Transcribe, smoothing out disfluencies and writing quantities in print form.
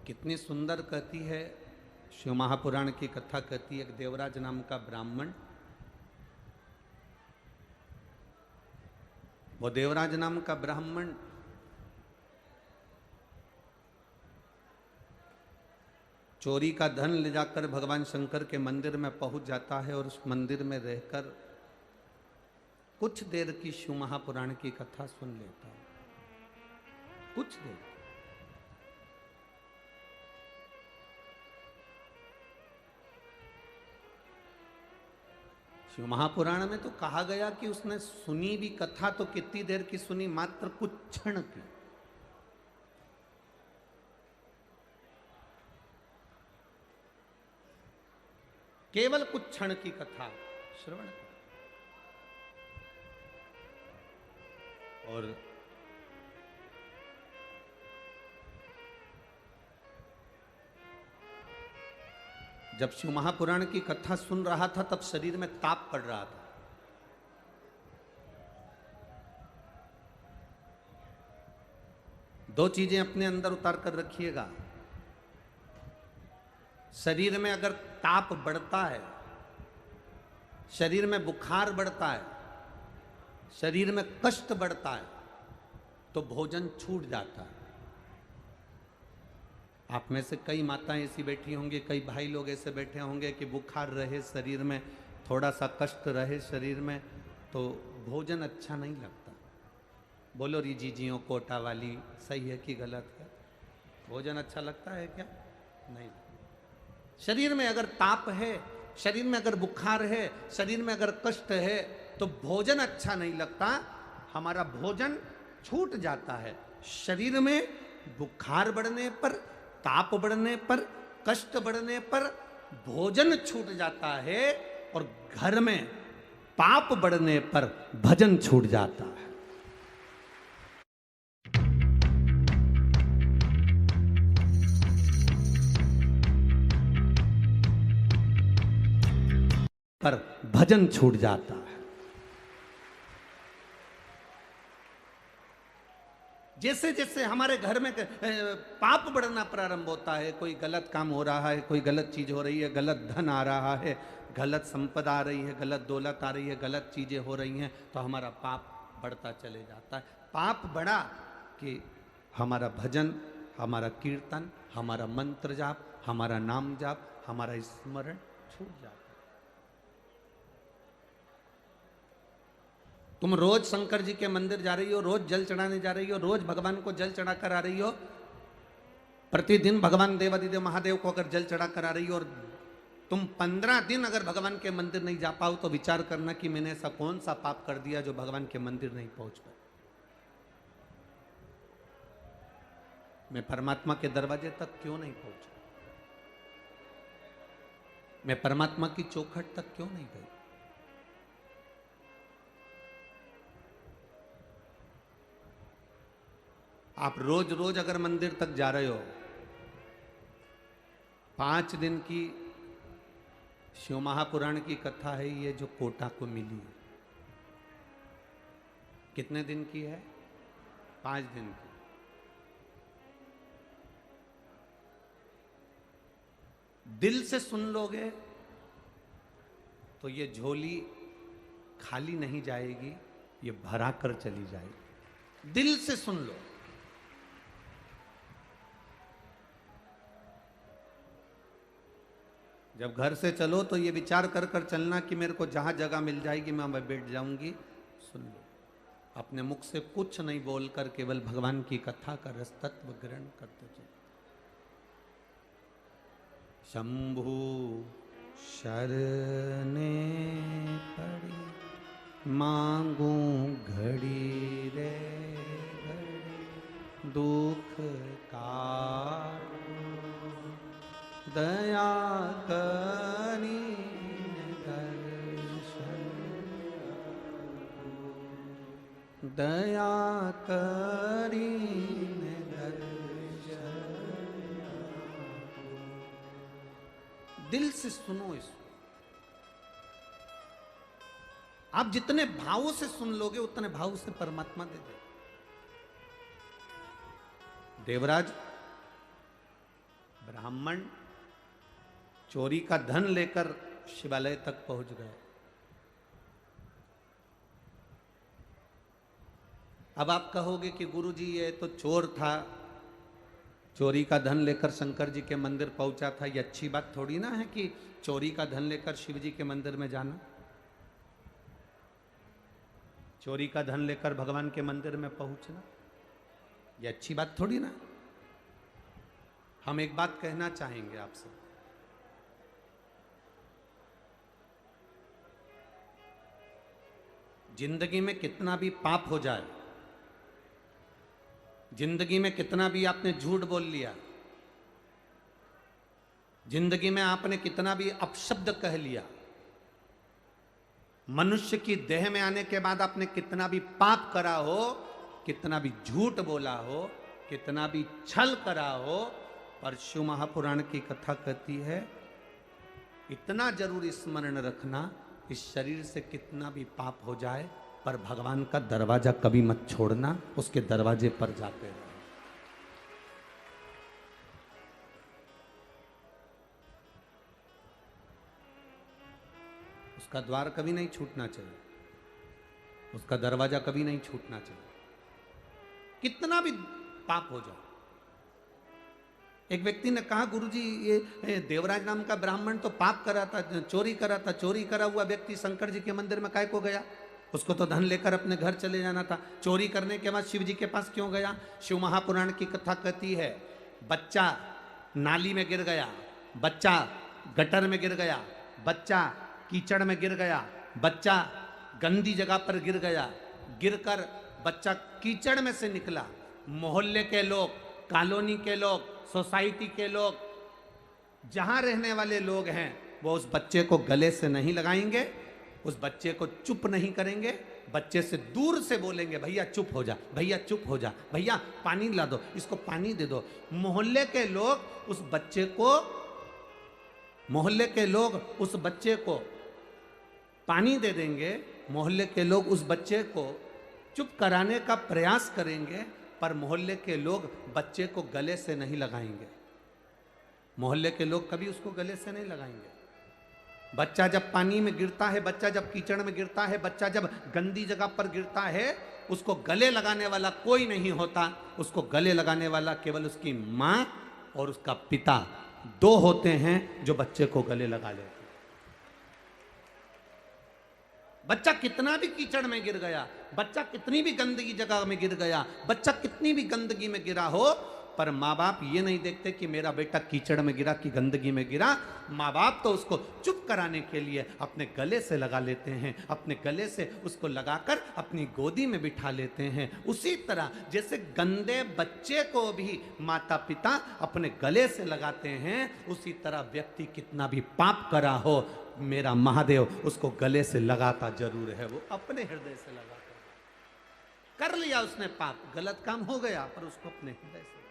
कितनी सुंदर कहती है शिव महापुराण की कथा। कहती है एक देवराज नाम का ब्राह्मण, वो देवराज नाम का ब्राह्मण चोरी का धन ले जाकर भगवान शंकर के मंदिर में पहुंच जाता है और उस मंदिर में रहकर कुछ देर की शिव महापुराण की कथा सुन लेता है। कुछ देर। शिव महापुराण में तो कहा गया कि उसने सुनी भी कथा तो कितनी देर की सुनी, मात्र कुछ क्षण की। केवल कुछ क्षण की कथा श्रवण की। और जब शिव महापुराण की कथा सुन रहा था तब शरीर में ताप पड़ रहा था। दो चीजें अपने अंदर उतार कर रखिएगा। शरीर में अगर ताप बढ़ता है, शरीर में बुखार बढ़ता है, शरीर में कष्ट बढ़ता है, तो भोजन छूट जाता है। आप में से कई माताएं ऐसी बैठी होंगी, कई भाई लोग ऐसे बैठे होंगे कि बुखार रहे शरीर में, थोड़ा सा कष्ट रहे शरीर में, तो भोजन अच्छा नहीं लगता। बोलो री जीजियों कोटा वाली, सही है कि गलत है? भोजन अच्छा लगता है क्या? नहीं। शरीर में अगर ताप है, शरीर में अगर बुखार है, शरीर में अगर कष्ट है, तो भोजन अच्छा नहीं लगता, हमारा भोजन छूट जाता है। शरीर में बुखार बढ़ने पर, ताप बढ़ने पर, कष्ट बढ़ने पर भोजन छूट जाता है, और घर में पाप बढ़ने पर भजन छूट जाता है। पर भजन छूट जाता है। जैसे जैसे हमारे घर में पाप बढ़ना प्रारंभ होता है, कोई गलत काम हो रहा है, कोई गलत चीज हो रही है, गलत धन आ रहा है, गलत संपदा आ रही है, गलत दौलत आ रही है, गलत चीजें हो रही हैं, तो हमारा पाप बढ़ता चले जाता है। पाप बढ़ा कि हमारा भजन, हमारा कीर्तन, हमारा मंत्र जाप, हमारा नाम जाप, हमारा स्मरण छूट जाता है। तुम रोज शंकर जी के मंदिर जा रही हो, रोज जल चढ़ाने जा रही हो, रोज भगवान को जल चढ़ा कर आ रही हो, प्रतिदिन भगवान देवादिदेव महादेव को अगर जल चढ़ा कर आ रही हो, और तुम 15 दिन अगर भगवान के मंदिर नहीं जा पाओ, तो विचार करना कि मैंने ऐसा कौन सा पाप कर दिया जो भगवान के मंदिर नहीं पहुंच पाए। मैं परमात्मा के दरवाजे तक क्यों नहीं पहुंचा? मैं परमात्मा की चौखट तक क्यों नहीं गई? आप रोज रोज अगर मंदिर तक जा रहे हो, 5 दिन की शिव महापुराण की कथा है ये जो कोटा को मिली है। कितने दिन की है? 5 दिन की। दिल से सुन लोगे तो ये झोली खाली नहीं जाएगी, ये भरा कर चली जाएगी। दिल से सुन लो। जब घर से चलो तो ये विचार कर कर चलना कि मेरे को जहां जगह मिल जाएगी मैं वहां बैठ जाऊंगी। सुन लो। अपने मुख से कुछ नहीं बोलकर केवल भगवान की कथा का रस तत्व ग्रहण करते चलो। शंभु शरणे पड़ी मांगू घड़ी रे घड़ी, दुख का दया करी दर्शन, दया करी दर्शन। दिल से सुनो इसको। आप जितने भावों से सुन लोगे उतने भाव से परमात्मा दे दे। देवराज ब्राह्मण चोरी का धन लेकर शिवालय तक पहुंच गए। अब आप कहोगे कि गुरुजी ये तो चोर था, चोरी का धन लेकर शंकर जी के मंदिर पहुंचा था, ये अच्छी बात थोड़ी ना है कि चोरी का धन लेकर शिव जी के मंदिर में जाना। चोरी का धन लेकर भगवान के मंदिर में पहुंचना ये अच्छी बात थोड़ी ना। हम एक बात कहना चाहेंगे आपसे, जिंदगी में कितना भी पाप हो जाए, जिंदगी में कितना भी आपने झूठ बोल लिया, जिंदगी में आपने कितना भी अपशब्द कह लिया, मनुष्य की देह में आने के बाद आपने कितना भी पाप करा हो, कितना भी झूठ बोला हो, कितना भी छल करा हो, पर शिव महापुराण की कथा कहती है इतना जरूर स्मरण रखना, इस शरीर से कितना भी पाप हो जाए पर भगवान का दरवाजा कभी मत छोड़ना, उसके दरवाजे पर जाते रहो। उसका द्वार कभी नहीं छूटना चाहिए, उसका दरवाजा कभी नहीं छूटना चाहिए, कितना भी पाप हो जाए। एक व्यक्ति ने कहा गुरुजी ये देवराज नाम का ब्राह्मण तो पाप करा था, चोरी करा था, चोरी करा हुआ व्यक्ति शंकर जी के मंदिर में काय को गया? उसको तो धन लेकर अपने घर चले जाना था, चोरी करने के बाद शिव जी के पास क्यों गया? शिव महापुराण की कथा कहती है बच्चा नाली में गिर गया, बच्चा गटर में गिर गया, बच्चा कीचड़ में गिर गया, बच्चा गंदी जगह पर गिर गया, गिरकर बच्चा कीचड़ में से निकला। मोहल्ले के लोग, कॉलोनी के लोग, सोसाइटी के लोग, जहां रहने वाले लोग हैं वो उस बच्चे को गले से नहीं लगाएंगे, उस बच्चे को चुप नहीं करेंगे, बच्चे से दूर से बोलेंगे भैया चुप हो जा, भैया चुप हो जा, भैया पानी ला दो, इसको पानी दे दो। मोहल्ले के लोग उस बच्चे को, मोहल्ले के लोग उस बच्चे को पानी दे देंगे, मोहल्ले के लोग उस बच्चे को चुप कराने का प्रयास करेंगे, पर मोहल्ले के लोग बच्चे को गले से नहीं लगाएंगे। मोहल्ले के लोग कभी उसको गले से नहीं लगाएंगे। बच्चा जब पानी में गिरता है, बच्चा जब कीचड़ में गिरता है, बच्चा जब गंदी जगह पर गिरता है, उसको गले लगाने वाला कोई नहीं होता। उसको गले लगाने वाला केवल उसकी माँ और उसका पिता, दो होते हैं जो बच्चे को गले लगा लेते हैं। बच्चा कितना भी कीचड़ में गिर गया, बच्चा कितनी भी गंदगी जगह में गिर गया, बच्चा कितनी भी गंदगी में गिरा हो, पर माँ बाप ये नहीं देखते कि मेरा बेटा कीचड़ में गिरा कि गंदगी में गिरा। माँ बाप तो उसको चुप कराने के लिए अपने गले से लगा लेते हैं, अपने गले से उसको लगाकर अपनी गोदी में बिठा लेते हैं। उसी तरह जैसे गंदे बच्चे को भी माता पिता अपने गले से लगाते हैं, उसी तरह व्यक्ति कितना भी पाप करा हो, मेरा महादेव उसको गले से लगाता जरूर है। वो अपने हृदय से लगाता। कर लिया उसने पाप, गलत काम हो गया, पर उसको अपने हृदय से